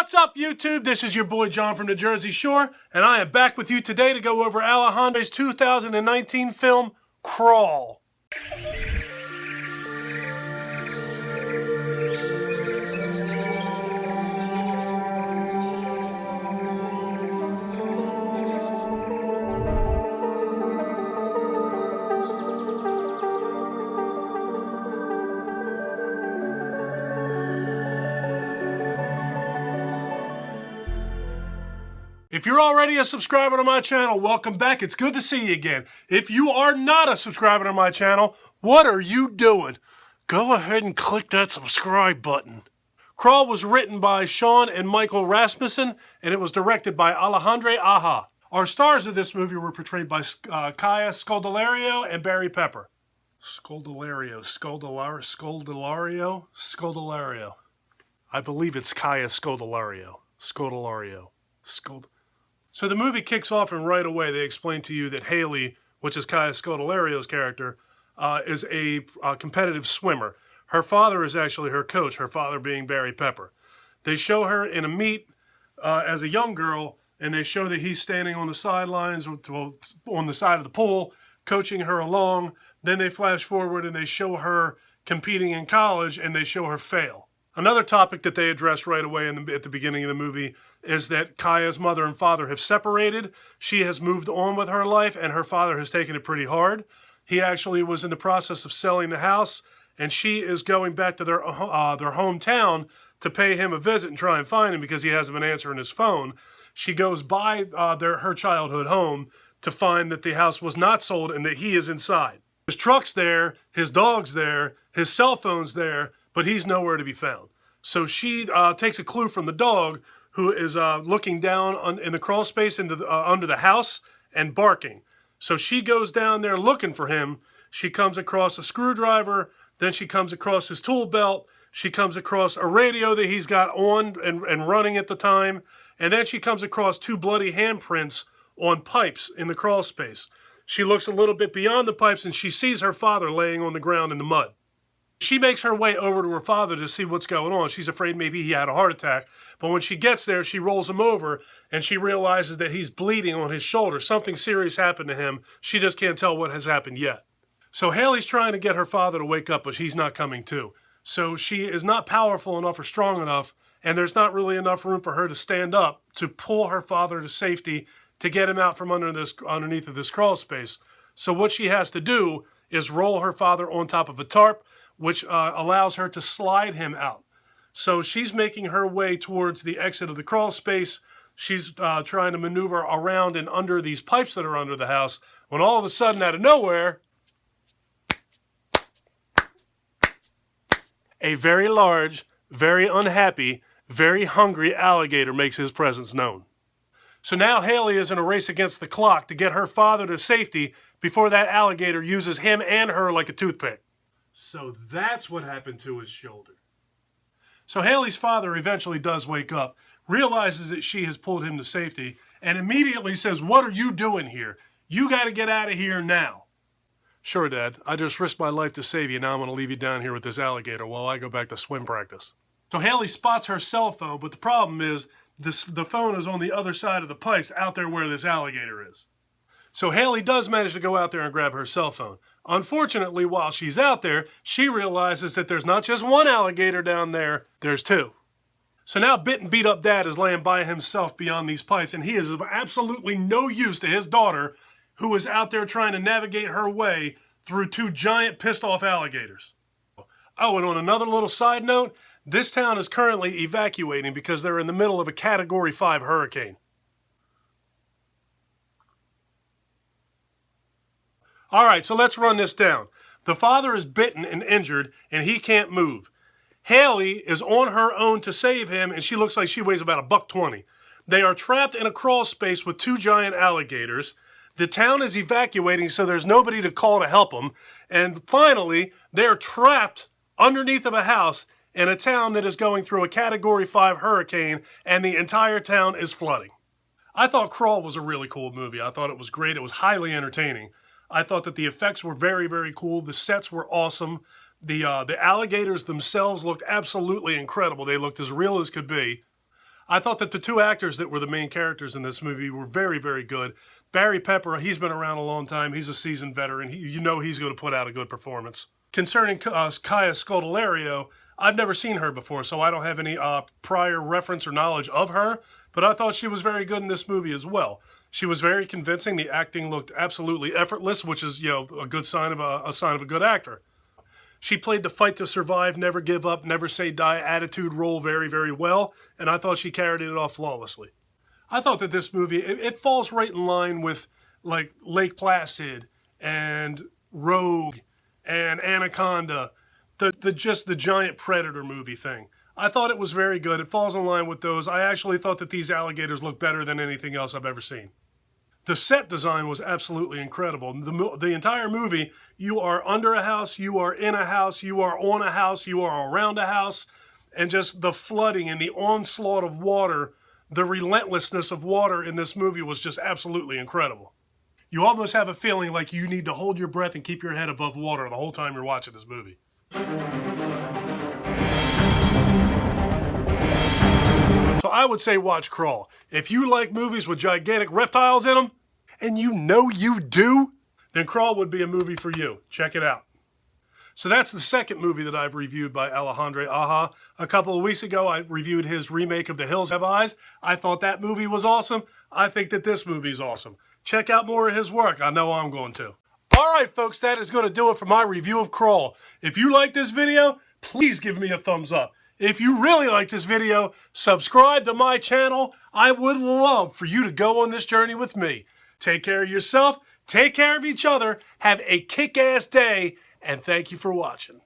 What's up, YouTube? This is your boy John from the Jersey Shore, and I am back with you today to go over Alejandro's 2019 film, Crawl. If you're already a subscriber to my channel, welcome back. It's good to see you again. If you are not a subscriber to my channel, what are you doing? Go ahead and click that subscribe button. Crawl was written by Sean and Michael Rasmussen, and it was directed by Alexandre Aja. Our stars of this movie were portrayed by Kaya Scodelario and Barry Pepper. Scodelario. I believe it's Kaya Scodelario. So the movie kicks off, and right away they explain to you that Haley, which is Kaya Scodelario's character, is a competitive swimmer. Her father is actually her coach, her father being Barry Pepper. They show her in a meet as a young girl, and they show that he's standing on the sidelines, on the side of the pool, coaching her along. Then they flash forward and they show her competing in college, and they show her fail. Another topic that they address right away at the beginning of the movie is that Kaya's mother and father have separated. She has moved on with her life, and her father has taken it pretty hard. He actually was in the process of selling the house, and she is going back to their hometown to pay him a visit and try and find him because he hasn't been answering his phone. She goes by her childhood home to find that the house was not sold and that he is inside. His truck's there, his dog's there, his cell phone's there, but he's nowhere to be found. So she takes a clue from the dog, who is looking down in the crawl space into under the house and barking. So she goes down there looking for him. She comes across a screwdriver, then she comes across his tool belt, she comes across a radio that he's got on and running at the time, and then she comes across two bloody handprints on pipes in the crawl space. She looks a little bit beyond the pipes, and she sees her father laying on the ground in the mud. She makes her way over to her father to see what's going on. She's afraid maybe he had a heart attack. But when she gets there, she rolls him over, and she realizes that he's bleeding on his shoulder. Something serious happened to him. She just can't tell what has happened yet. So Haley's trying to get her father to wake up, but he's not coming to. So she is not powerful enough or strong enough, and there's not really enough room for her to stand up to pull her father to safety to get him out from underneath of this crawl space. So what she has to do is roll her father on top of a tarp, which allows her to slide him out. So she's making her way towards the exit of the crawl space. She's trying to maneuver around and under these pipes that are under the house, when all of a sudden, out of nowhere, a very large, very unhappy, very hungry alligator makes his presence known. So now Haley is in a race against the clock to get her father to safety before that alligator uses him and her like a toothpick. So that's what happened to his shoulder. So Haley's father eventually does wake up, realizes that she has pulled him to safety, and immediately says, "What are you doing here? You got to get out of here now." "Sure, Dad. I just risked my life to save you. Now I'm going to leave you down here with this alligator while I go back to swim practice." So Haley spots her cell phone, but the problem is the phone is on the other side of the pipes out there where this alligator is. So Haley does manage to go out there and grab her cell phone. Unfortunately, while she's out there, she realizes that there's not just one alligator down there, there's two. So now bit and beat up Dad is laying by himself beyond these pipes, and he is of absolutely no use to his daughter, who is out there trying to navigate her way through two giant pissed off alligators. Oh, and on another little side note, this town is currently evacuating because they're in the middle of a Category 5 hurricane. All right, so let's run this down. The father is bitten and injured, and he can't move. Haley is on her own to save him, and she looks like she weighs about $120. They are trapped in a crawl space with two giant alligators. The town is evacuating, so there's nobody to call to help them. And finally, they're trapped underneath of a house in a town that is going through a Category 5 hurricane, and the entire town is flooding. I thought Crawl was a really cool movie. I thought it was great. It was highly entertaining. I thought that the effects were very, very cool. The sets were awesome. The alligators themselves looked absolutely incredible. They looked as real as could be. I thought that the two actors that were the main characters in this movie were very, very good. Barry Pepper, he's been around a long time. He's a seasoned veteran. You know he's going to put out a good performance. Concerning Kaya Scodelario, I've never seen her before, so I don't have any prior reference or knowledge of her, but I thought she was very good in this movie as well. She was very convincing. The acting looked absolutely effortless, which is, you know, a good sign of a good actor. She played the fight to survive, never give up, never say die attitude role very, very well, and I thought she carried it off flawlessly. I thought that this movie, it falls right in line with like Lake Placid and Rogue and Anaconda, just the giant predator movie thing. I thought it was very good. It falls in line with those. I actually thought that these alligators looked better than anything else I've ever seen. The set design was absolutely incredible. The entire movie, you are under a house, you are in a house, you are on a house, you are around a house, and just the flooding and the onslaught of water, the relentlessness of water in this movie was just absolutely incredible. You almost have a feeling like you need to hold your breath and keep your head above water the whole time you're watching this movie. So I would say watch Crawl. If you like movies with gigantic reptiles in them, and you know you do, then Crawl would be a movie for you. Check it out. So that's the second movie that I've reviewed by Alexandre Aja. A couple of weeks ago, I reviewed his remake of The Hills Have Eyes. I thought that movie was awesome. I think that this movie is awesome. Check out more of his work. I know I'm going to. All right, folks, that is going to do it for my review of Crawl. If you like this video, please give me a thumbs up. If you really like this video, subscribe to my channel. I would love for you to go on this journey with me. Take care of yourself, take care of each other, have a kick-ass day, and thank you for watching.